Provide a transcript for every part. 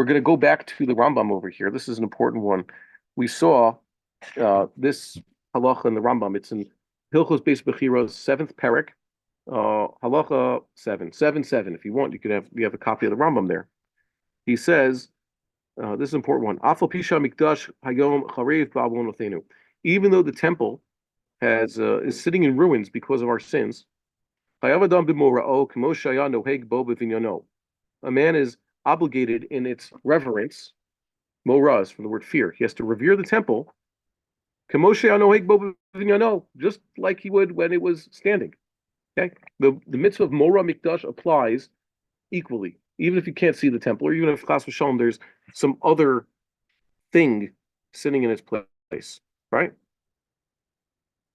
we're going to go back to the Rambam over here. This is an important one. We saw this halacha in the Rambam. It's in Hilchos Beis Bechiros, 7th parak, halacha 7. If you want, you have a copy of the Rambam there. He says, this is an important one. Afal pisha mikdash hayom charev ba'avon othenu. Even though the temple is sitting in ruins because of our sins, a man is obligated in its reverence. Mora is from the word fear. He has to revere the temple, just like he would when it was standing. Okay, the mitzvah of Mora Mikdash applies equally, even if you can't see the temple, or even if Chas v'Shalom there's some other thing sitting in its place, right?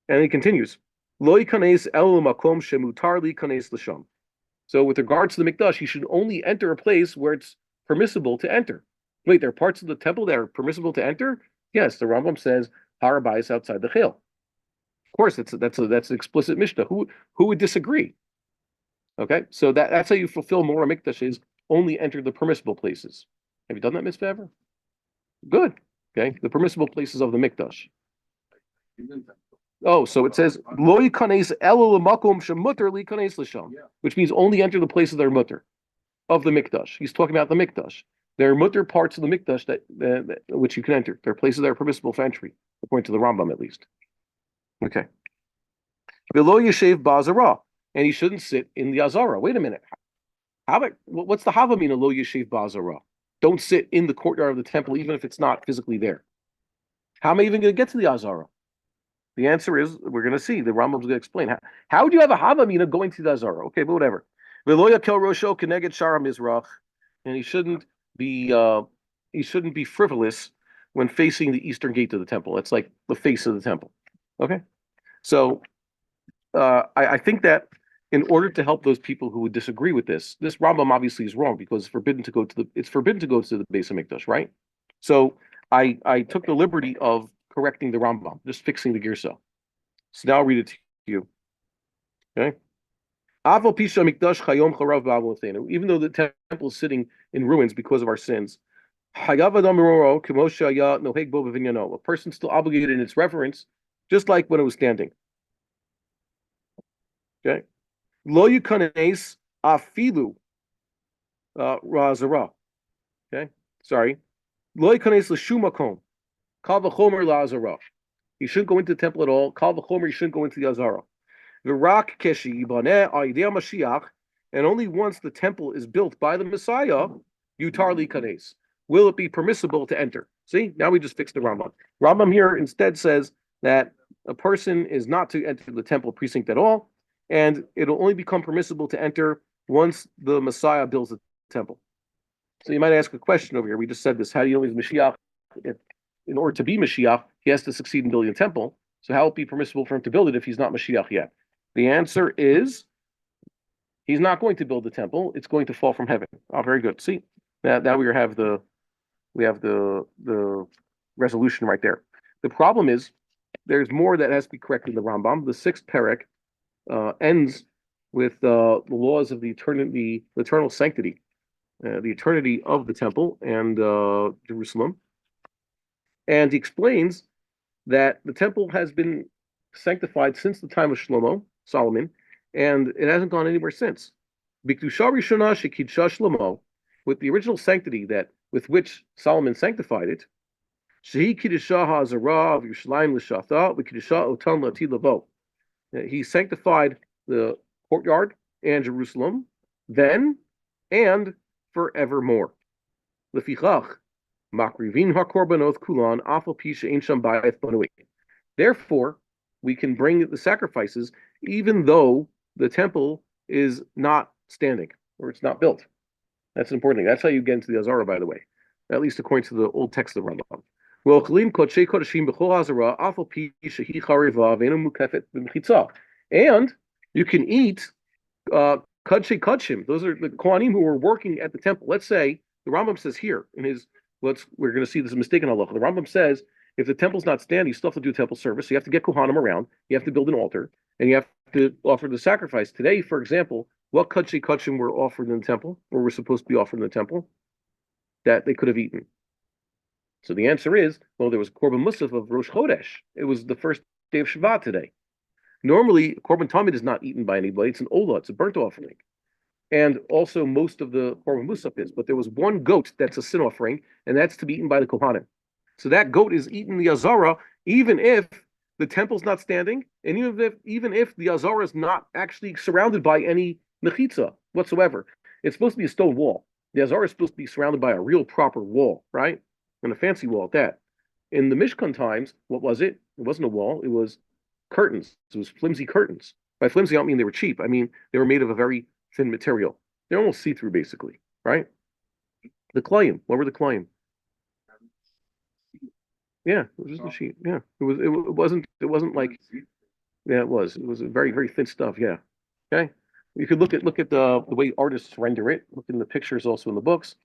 And he continues, Lo yikanes el makom shemutar li kanes l'sham. So with regards to the Mikdash, he should only enter a place where it's permissible to enter. Wait, there are parts of the temple that are permissible to enter? Yes, the Rambam says Har Habayis outside the Chil. Of course, that's an explicit Mishnah. Who would disagree? Okay, so that's how you fulfill Mora Mikdash, is only enter the permissible places. Have you done that, Mitzvah ever? Good. Okay, the permissible places of the Mikdash. Oh, so it says Lo yikanes elo l'makom shemutar li kanes l'sham, which means only enter the places that are mutter of the Mikdash. He's talking about the Mikdash. There are mutter parts of the Mikdash that which you can enter. There are places that are permissible for entry, according to the Rambam at least. Okay. Below yeshev ba'azara, and he shouldn't sit in the azara. Wait a minute. How about what's the havamina lo yeshev ba'azara? Don't sit in the courtyard of the temple, even if it's not physically there. How am I even going to get to the azara? The answer is, we're going to see. The Rambam's going to explain. How would you have a havamina going to the azara? Okay, but whatever. And he shouldn't be frivolous when facing the eastern gate of the temple. It's like the face of the temple. Okay, so I think that in order to help those people who would disagree with this Rambam obviously is wrong, because it's forbidden to go to the Beis Hamikdash, right? So I took the liberty of correcting the Rambam, just fixing the Girsa. So now I'll read it to you. Okay. Even though the temple is sitting in ruins because of our sins, a person's still obligated in its reverence, just like when it was standing. Okay. Lo yukanes afilu razara. Okay. Sorry. Lo yukanes l'shum makom. Kal v'chomer la'azara. He shouldn't go into the temple at all. Kal v'chomer, he shouldn't go into the azara. V'rak keshi yibaneh ha'idei Mashiach, and only once the temple is built by the Messiah, yutar li kanes, will it be permissible to enter. See, now we just fixed the Rambam. Rambam here instead says that a person is not to enter the temple precinct at all, and it'll only become permissible to enter once the Messiah builds the temple. So you might ask a question over here. We just said this. How do you know he's Mashiach? In order to be Mashiach, he has to succeed in building a temple. So how will it be permissible for him to build it if he's not Mashiach yet? The answer is he's not going to build the temple. It's going to fall from heaven. Oh, very good. See, now we have the resolution right there. The problem is there's more that has to be corrected in the Rambam. The 6th parak ends with the laws of the eternal sanctity, the eternity of the temple and Jerusalem. And he explains that the temple has been sanctified since the time of Solomon, and it hasn't gone anywhere since. With the original sanctity with which Solomon sanctified it, he sanctified the courtyard and Jerusalem then and forevermore. Therefore, we can bring the sacrifices even though the temple is not standing or it's not built. That's an important thing. That's how you get into the Azara, by the way, at least according to the old text of the Rambam. And you can eat Kadshe Kudshim. Those are the Kohanim who were working at the temple. Let's say the Rambam says here in his we're going to see this is a mistake in Halacha. The Rambam says if the temple's not standing, you still have to do temple service. So you have to get Kohanim around. You have to build an altar, and you have to offer the sacrifice. Today, for example, what Kadshe Kudshim were offered in the temple, or were supposed to be offered in the temple? that they could have eaten? So the answer is, well, there was Korban Musaf of Rosh Chodesh. It was the first day of Shabbat today. Normally, Korban Tamid is not eaten by anybody. It's an Olah, it's a burnt offering. And also most of the Korban Musaf is. But there was one goat that's a sin offering, and that's to be eaten by the Kohanim. So that goat is eaten the Azara, even if the temple's not standing, and even if the Azara is not actually surrounded by any mechitza whatsoever. It's supposed to be a stone wall. The Azara is supposed to be surrounded by a real proper wall, right? And a fancy wall at that. In the Mishkan times, what was it? It wasn't a wall, it was curtains. It was flimsy curtains. By flimsy, I don't mean they were cheap. I mean they were made of a very thin material. They're almost see-through, basically, right? The klayim. What were the klayim? Yeah, it was just a sheet. Yeah, it wasn't like, yeah, it was a very very thin stuff. Yeah, okay. You could look at the way artists render it. Look in the pictures also in the books.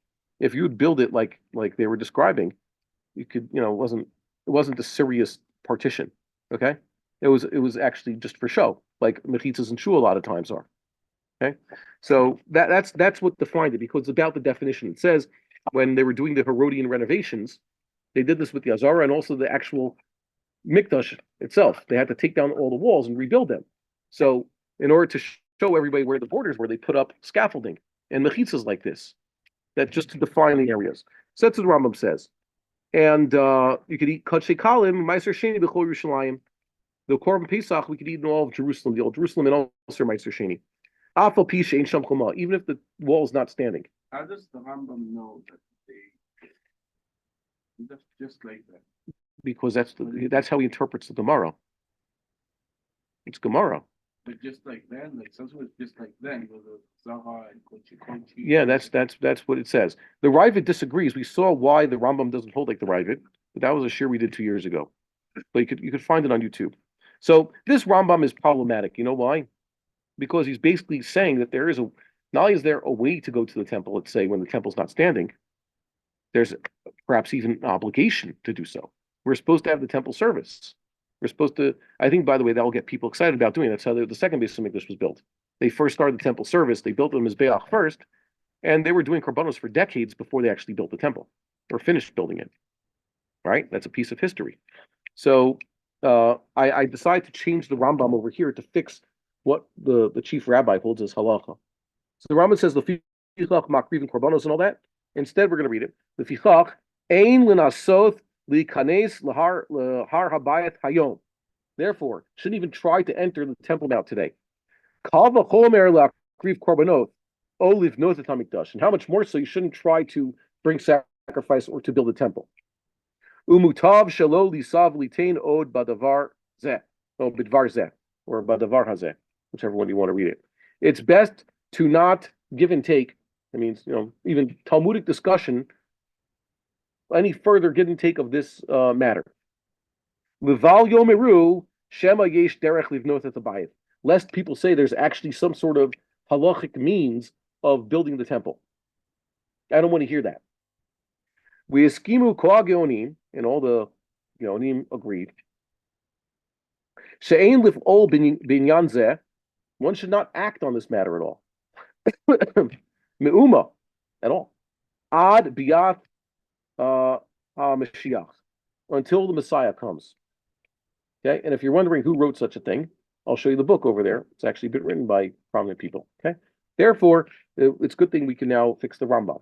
If you'd build it like they were describing, you could, it wasn't a serious partition. Okay, it was actually just for show, like mechitzas and shul a lot of times are. Okay, so that's what defined it, because it's about the definition. It says when they were doing the Herodian renovations, they did this with the Azara and also the actual Mikdash itself. They had to take down all the walls and rebuild them. So in order to show everybody where the borders were, they put up scaffolding and mechitzas like this, that just to define the areas. So that's what the Rambam says. And you could eat Kadshe Kalim, Meiser Sheni, B'chol Yerushalayim. The Korban Pesach, we could eat in all of Jerusalem, the old Jerusalem, and also Meiser Sheni. Afal Pisha Ein Sham Choma, even if the wall is not standing. How does the Rambam know that that's just like that? Because that's how he interprets the Gemara. It's Gemara. But just like then, like something was just like then with the Zaha and Kochi. Yeah, that's what it says. The Ravid disagrees. We saw why the Rambam doesn't hold like the Ravid, but that was a shir we did 2 years ago. But you could find it on YouTube. So this Rambam is problematic. You know why? Because he's basically saying that not only is there a way to go to the temple, let's say when the temple's not standing, there's perhaps even an obligation to do so. We're supposed to have the temple service. We're supposed to, I think, by the way, that will get people excited about doing it. That's how the second base of Mikdash was built. They first started the temple service. They built the Mizbeach first, and they were doing korbanos for decades before they actually built the temple or finished building it. Right? That's a piece of history. So I decided to change the Rambam over here to fix what the chief rabbi holds as halacha. So the Rambam says the fichach makriv and korbanos and all that. Instead, we're going to read it. The fichach ein l'nasoth li'kanes l'har habayit hayom. Therefore, shouldn't even try to enter the temple mount today. Kal v'chomer la'akriv korbanot o livnot et hamikdash. And how much more so you shouldn't try to bring sacrifice or to build a temple. Umutav shelo lisav litain od badavar zeh. No, bidvar zeh. Or badavar hazeh. Whichever one you want to read it. It's best to not give and take. That means, even Talmudic discussion, any further give and take of this matter. Lival yomeru shema yesh derech livnot et habayit. Lest people say there's actually some sort of halachic means of building the temple. I don't want to hear that. We eskimu koag geonim, and all the geonim agreed. She'ein lif'ol binyan zeh. One should not act on this matter at all. Me'uma, at all. Ad biyat Mashiach, until the Messiah comes. Okay, and if you're wondering who wrote such a thing, I'll show you the book over there. It's actually been written by prominent people. Okay, therefore, it's a good thing we can now fix the Rambam.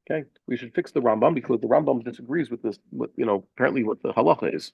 Okay, we should fix the Rambam because the Rambam disagrees with this. Apparently, what the halacha is.